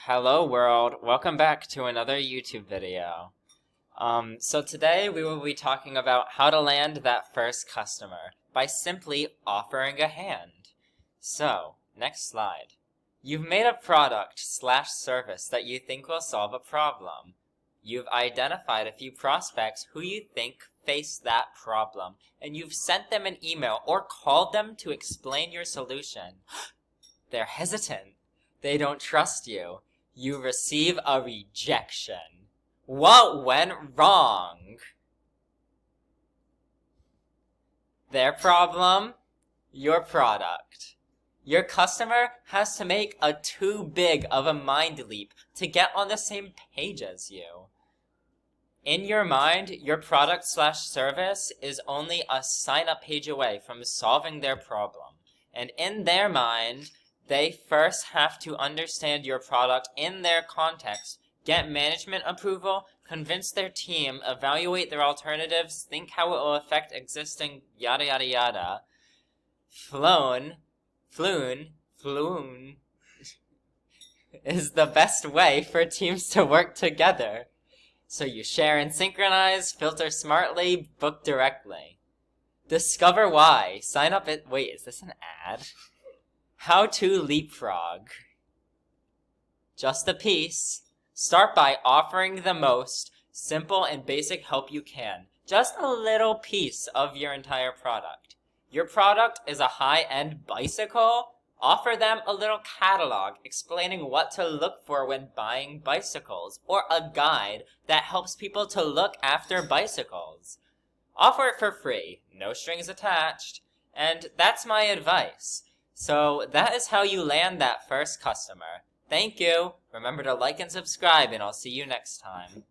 Hello world, welcome back to another YouTube video. So today we will be talking about how to land that first customer by simply offering a hand. So, next slide. You've made a product/service that you think will solve a problem. You've identified a few prospects who you think face that problem, and you've sent them an email or called them to explain your solution. They're hesitant. They don't trust you. You receive a rejection. What went wrong? Their problem? Your product. Your customer has to make a too big of a mind leap to get on the same page as you. In your mind, your product/service is only a sign-up page away from solving their problem. And in their mind, they first have to understand your product in their context, get management approval, convince their team, evaluate their alternatives, think how it will affect existing yada yada yada. Floon is the best way for teams to work together. So you share and synchronize, filter smartly, book directly. Discover why. Sign up at... Wait, is this an ad? How to leapfrog. Just a piece. Start by offering the most simple and basic help you can. Just a little piece of your entire product. Your product is a high-end bicycle? Offer them a little catalog explaining what to look for when buying bicycles, or a guide that helps people to look after bicycles. Offer it for free, no strings attached, and that's my advice. So that is how you land that first customer. Thank you. Remember to like and subscribe, and I'll see you next time.